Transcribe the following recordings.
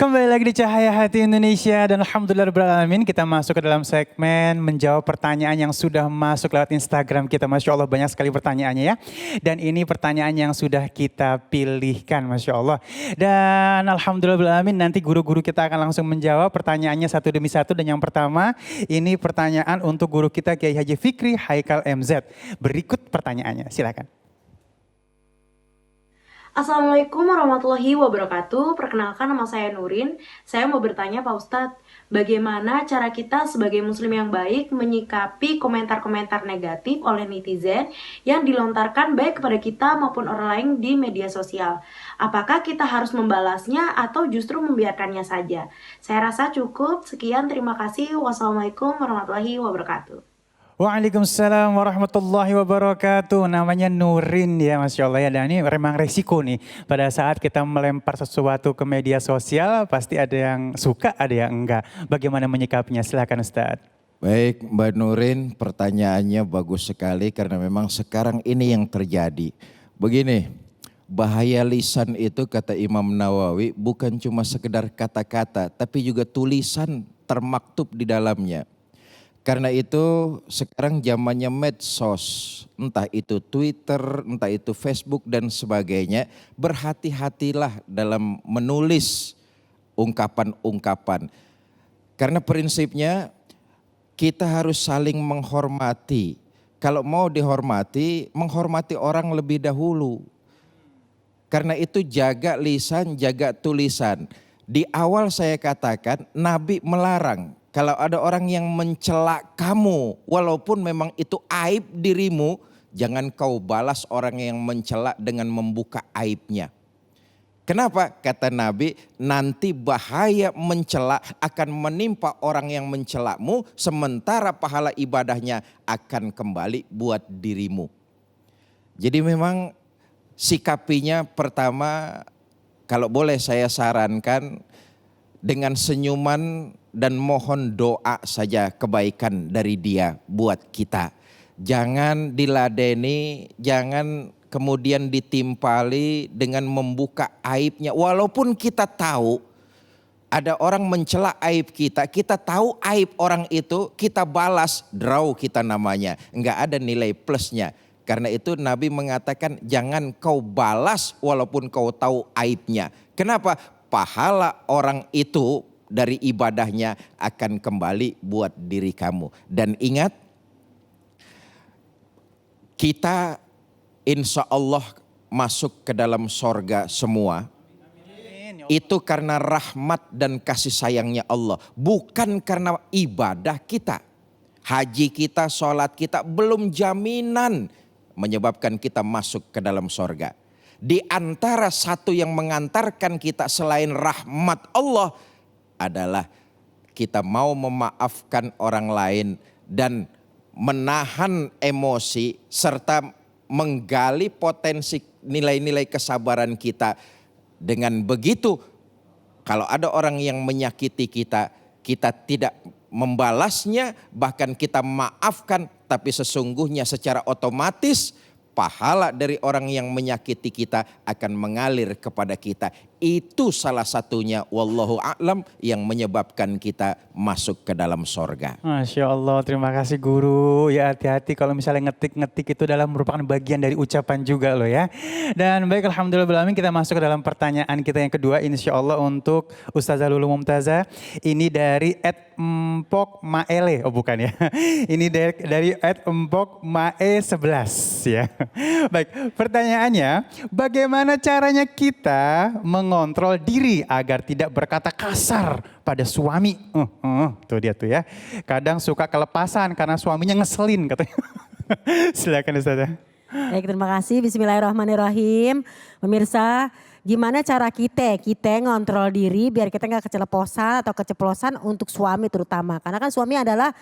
Kembali lagi di Cahaya Hati Indonesia dan alhamdulillahirrahmanirrahim kita masuk ke dalam segmen menjawab pertanyaan yang sudah masuk lewat Instagram kita. Masya Allah banyak sekali pertanyaannya ya. Dan ini pertanyaan yang sudah kita pilihkan Masya Allah. Dan alhamdulillahirrahmanirrahim nanti guru-guru kita akan langsung menjawab pertanyaannya satu demi satu. Dan yang pertama ini pertanyaan untuk guru kita Kiai Haji Fikri Haikal MZ. Berikut pertanyaannya silakan. Assalamualaikum warahmatullahi wabarakatuh. Perkenalkan nama saya Nurin. Saya mau bertanya Pak Ustadz, bagaimana cara kita sebagai muslim yang baik menyikapi komentar-komentar negatif oleh netizen yang dilontarkan baik kepada kita maupun orang lain di media sosial? Apakah kita harus membalasnya atau justru membiarkannya saja? Saya rasa cukup. Sekian, terima kasih. Wassalamualaikum warahmatullahi wabarakatuh. Waalaikumsalam warahmatullahi wabarakatuh. Namanya Nurin ya Masya Allah ya. Dan ini memang resiko nih. Pada saat kita melempar sesuatu ke media sosial pasti ada yang suka ada yang enggak. Bagaimana menyikapinya? Silakan Ustaz. Baik Mbak Nurin, pertanyaannya bagus sekali karena memang sekarang ini yang terjadi. Begini, bahaya lisan itu kata Imam Nawawi bukan cuma sekedar kata-kata tapi juga tulisan termaktub di dalamnya. Karena itu sekarang zamannya medsos, entah itu Twitter, entah itu Facebook dan sebagainya. Berhati-hatilah dalam menulis ungkapan-ungkapan. Karena prinsipnya kita harus saling menghormati. Kalau mau dihormati, menghormati orang lebih dahulu. Karena itu jaga lisan, jaga tulisan. Di awal saya katakan Nabi melarang. Kalau ada orang yang mencela kamu, walaupun memang itu aib dirimu, jangan kau balas orang yang mencela dengan membuka aibnya. Kenapa? Kata Nabi, nanti bahaya mencela akan menimpa orang yang mencelamu, sementara pahala ibadahnya akan kembali buat dirimu. Jadi memang sikapinya pertama, kalau boleh saya sarankan, dengan senyuman dan mohon doa saja kebaikan dari dia buat kita. Jangan diladeni, jangan kemudian ditimpali dengan membuka aibnya. Walaupun kita tahu ada orang mencela aib kita, kita tahu aib orang itu, kita balas, draw kita namanya. Enggak ada nilai plusnya. Karena itu Nabi mengatakan jangan kau balas walaupun kau tahu aibnya. Kenapa? Pahala orang itu dari ibadahnya akan kembali buat diri kamu. Dan ingat, kita insya Allah masuk ke dalam sorga semua. Itu karena rahmat dan kasih sayangnya Allah. Bukan karena ibadah kita. Haji kita, sholat kita belum jaminan menyebabkan kita masuk ke dalam sorga. Di antara satu yang mengantarkan kita selain rahmat Allah adalah kita mau memaafkan orang lain dan menahan emosi serta menggali potensi nilai-nilai kesabaran kita. Dengan begitu kalau ada orang yang menyakiti kita, kita tidak membalasnya, bahkan kita maafkan, tapi sesungguhnya secara otomatis pahala dari orang yang menyakiti kita akan mengalir kepada kita. Itu salah satunya wallahu a'lam yang menyebabkan kita masuk ke dalam sorga. Masya Allah, terima kasih guru. Ya hati-hati kalau misalnya ngetik-ngetik itu dalam merupakan bagian dari ucapan juga loh ya. Dan baik alhamdulillah kita masuk ke dalam pertanyaan kita yang kedua insya Allah untuk Ustazah Lulu Mumtazah. Ini dari @empok maele, oh bukan ya. Ini dari @empok mae11 ya. Baik, pertanyaannya bagaimana caranya kita mengontrol diri agar tidak berkata kasar pada suami. Tuh dia tuh ya. Kadang suka kelepasan karena suaminya ngeselin katanya. Silakan Ustazah. Baik, terima kasih. Bismillahirrahmanirrahim. Pemirsa, gimana cara kita ngontrol diri biar kita nggak keceplosan atau keceplosan untuk suami terutama. Karena kan suami adalah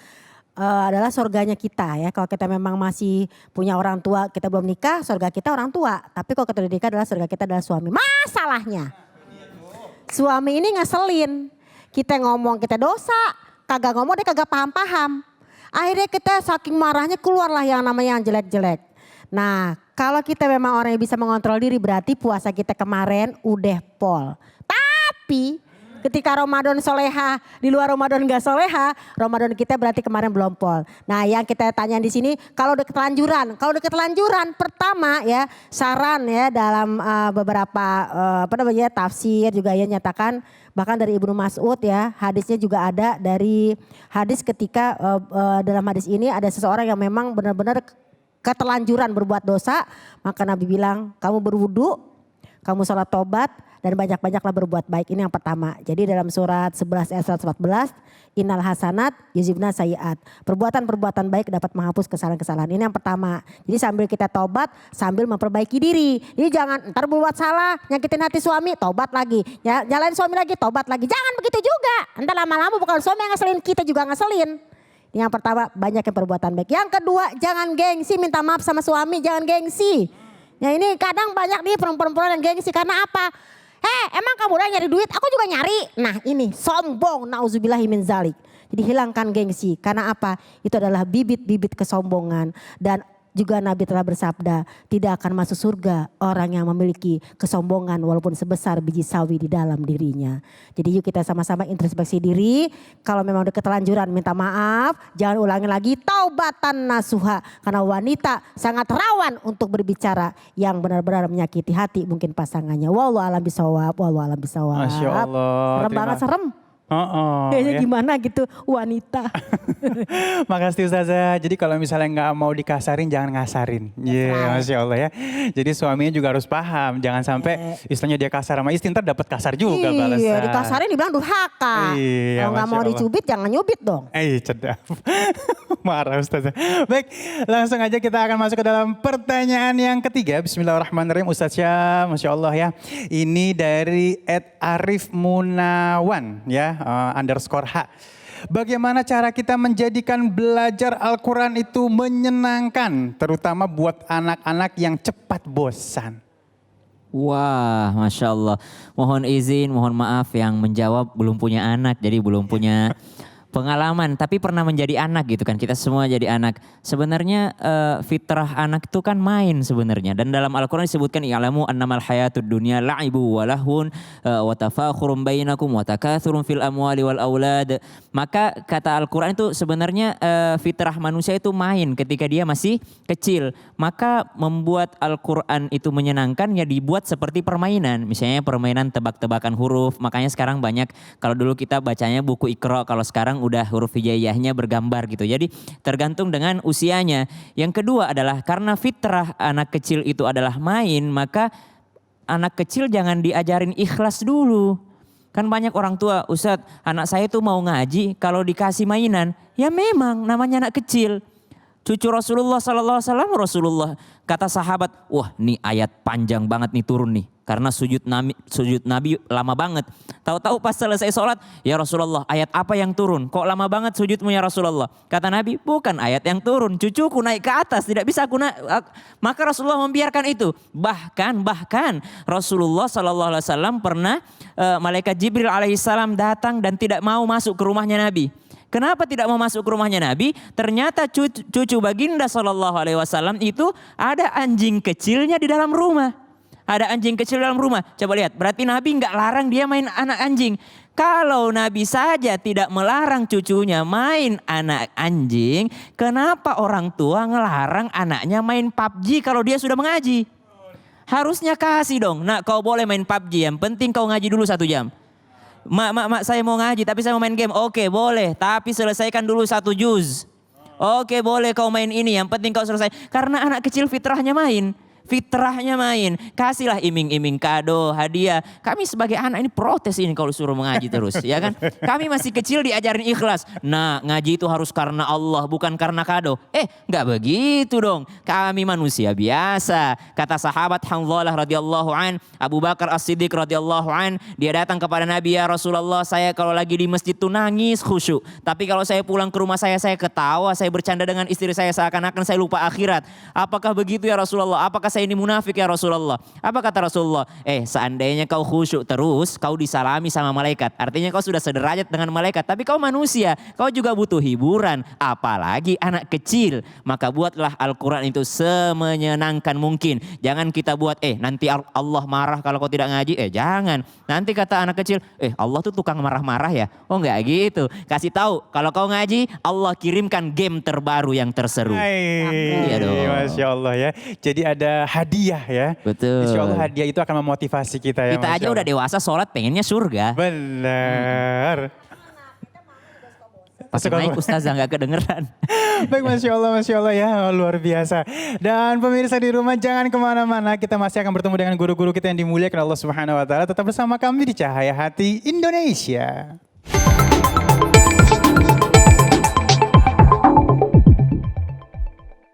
surganya kita ya. Kalau kita memang masih punya orang tua, kita belum nikah, surga kita orang tua. Tapi kalau kita udah nikah adalah surga kita adalah suami. Masalahnya suami ini ngeselin. Kita ngomong kita dosa, kagak ngomong dia kagak paham-paham. Akhirnya kita saking marahnya keluarlah yang namanya yang jelek-jelek. Nah, kalau kita memang orang yang bisa mengontrol diri berarti puasa kita kemarin udah pol. Tapi ketika Ramadan soleha, di luar Ramadan gak soleha, Ramadan kita berarti kemarin belum pol. Nah yang kita tanya di sini, kalau udah ketelanjuran pertama ya saran ya dalam beberapa tafsir juga ya nyatakan, bahkan dari Ibnu Mas'ud ya, hadisnya juga ada dari hadis ketika dalam hadis ini ada seseorang yang memang benar-benar ketelanjuran berbuat dosa, maka Nabi bilang kamu berwudu, kamu sholat tobat dan banyak-banyaklah berbuat baik. Ini yang pertama. Jadi dalam surat 11 ayat 114, innal hasanat yuzhibna sayiat. Perbuatan-perbuatan baik dapat menghapus kesalahan-kesalahan. Ini yang pertama. Jadi sambil kita tobat, sambil memperbaiki diri. Jadi jangan ntar berbuat salah, nyakitin hati suami, tobat lagi. Ya, nyalain suami lagi, tobat lagi. Jangan begitu juga. Entar lama-lama bukan suami yang ngeselin, kita juga ngeselin. Yang pertama banyak yang perbuatan baik. Yang kedua jangan gengsi, minta maaf sama suami, jangan gengsi. Ya ini kadang banyak nih perempuan-perempuan yang gengsi karena apa? Emang kamu udah nyari duit, aku juga nyari. Nah ini sombong, nauzubillahi min zalik. Jadi hilangkan gengsi, karena apa? Itu adalah bibit-bibit kesombongan. Dan juga Nabi telah bersabda, tidak akan masuk surga orang yang memiliki kesombongan walaupun sebesar biji sawi di dalam dirinya. Jadi yuk kita sama-sama introspeksi diri. Kalau memang udah ketelanjuran minta maaf, jangan ulangi lagi, taubatan nasuha. Karena wanita sangat rawan untuk berbicara yang benar-benar menyakiti hati mungkin pasangannya. Wallahu a'lam bishawab, wallahu a'lam bishawab. Masya Allah. Serem banget, serem. Kayaknya Ya. gimana gitu wanita. Makasih Ustazah. Jadi kalau misalnya nggak mau dikasarin jangan ngasarin. Iya, Masya Allah ya. Jadi suaminya juga harus paham. Jangan sampai istilahnya dia kasar sama istri ntar dapat kasar juga balasan. Iya, dikasarin dibilang durhaka. Iya, Kalau nggak Masya mau Allah. dicubit jangan nyubit dong. Cedap. Marah Ustazah. Baik, langsung aja kita akan masuk ke dalam pertanyaan yang ketiga. Bismillahirrahmanirrahim Ustaz Syam, Masya Allah ya. Ini dari @Arif Munawan ya, _H. Bagaimana cara kita menjadikan belajar Al-Quran itu menyenangkan, terutama buat anak-anak yang cepat bosan? Wah, Masya Allah. Mohon izin, mohon maaf yang menjawab belum punya anak, jadi belum punya pengalaman. Tapi pernah menjadi anak gitu kan, kita semua jadi anak. Sebenarnya fitrah anak itu kan main sebenarnya. Dan dalam Al-Quran disebutkan, i'lamu annamal hayatud dunya la'ibu wa lahun wa tafakhurum bainakum wa takathurun fil amwali wal aulad. Maka kata Al-Quran itu sebenarnya fitrah manusia itu main ketika dia masih kecil. Maka membuat Al-Quran itu menyenangkan ya dibuat seperti permainan. Misalnya permainan tebak-tebakan huruf. Makanya sekarang banyak, kalau dulu kita bacanya buku Iqra, kalau sekarang udah huruf hijaiyahnya bergambar gitu. Jadi tergantung dengan usianya. Yang kedua adalah karena fitrah anak kecil itu adalah main, maka anak kecil jangan diajarin ikhlas dulu. Kan banyak orang tua, Ustadz anak saya tuh mau ngaji kalau dikasih mainan. Ya memang namanya anak kecil. Cucu Rasulullah SAW, Rasulullah kata sahabat, wah nih ayat panjang banget nih turun nih. Karena sujud Nabi lama banget. Tahu-tahu pas selesai sholat, ya Rasulullah ayat apa yang turun? Kok lama banget sujudmu ya Rasulullah? Kata Nabi, bukan ayat yang turun. Cucuku naik ke atas, tidak bisa aku naik. Maka Rasulullah membiarkan itu. Bahkan Rasulullah SAW pernah malaikat Jibril alaihissalam datang dan tidak mau masuk ke rumahnya Nabi. Kenapa tidak mau masuk ke rumahnya Nabi? Ternyata cucu baginda SAW itu ada anjing kecilnya di dalam rumah. Ada anjing kecil dalam rumah. Coba lihat, berarti Nabi nggak larang dia main anak anjing. Kalau Nabi saja tidak melarang cucunya main anak anjing, kenapa orang tua ngelarang anaknya main PUBG kalau dia sudah mengaji? Harusnya kasih dong. Nah, kau boleh main PUBG, yang penting kau ngaji dulu 1 jam. Mak, saya mau ngaji tapi saya mau main game. Oke, boleh, tapi selesaikan dulu 1 juz. Oke, boleh kau main ini, yang penting kau selesai. Karena anak kecil fitrahnya main. Kasihlah iming-iming kado, hadiah. Kami sebagai anak ini protes ini kalau suruh mengaji terus, ya kan? Kami masih kecil diajarin ikhlas. Nah, ngaji itu harus karena Allah, bukan karena kado. Enggak begitu dong. Kami manusia biasa. Kata sahabat Hanzalah radhiyallahu an, Abu Bakar As-Siddiq radhiyallahu an, dia datang kepada Nabi, ya Rasulullah, saya kalau lagi di masjid tuh nangis khusyuk. Tapi kalau saya pulang ke rumah saya ketawa, saya bercanda dengan istri saya seakan-akan saya lupa akhirat. Apakah begitu ya Rasulullah? Apakah saya ini munafik ya Rasulullah. Apa kata Rasulullah? Seandainya kau khusyuk terus, kau disalami sama malaikat. Artinya kau sudah sederajat dengan malaikat. Tapi kau manusia, kau juga butuh hiburan. Apalagi anak kecil. Maka buatlah Al-Quran itu semenyenangkan mungkin. Jangan kita buat, nanti Allah marah kalau kau tidak ngaji. Jangan. Nanti kata anak kecil, Allah tuh tukang marah-marah ya. Oh enggak gitu. Kasih tahu, kalau kau ngaji, Allah kirimkan game terbaru yang terseru. Iya dong. Masya Allah ya. Jadi ada hadiah ya. Betul. Insya Allah hadiah itu akan memotivasi kita ya. Kita Masya aja Allah. udah dewasa sholat pengennya surga. Benar. Pas naik ustazah gak kedengeran. Baik, Masya Allah ya, luar biasa. Dan pemirsa di rumah jangan kemana-mana, kita masih akan bertemu dengan guru-guru kita yang dimuliakan Allah Subhanahu Wa Taala. Tetap bersama kami di Cahaya Hati Indonesia.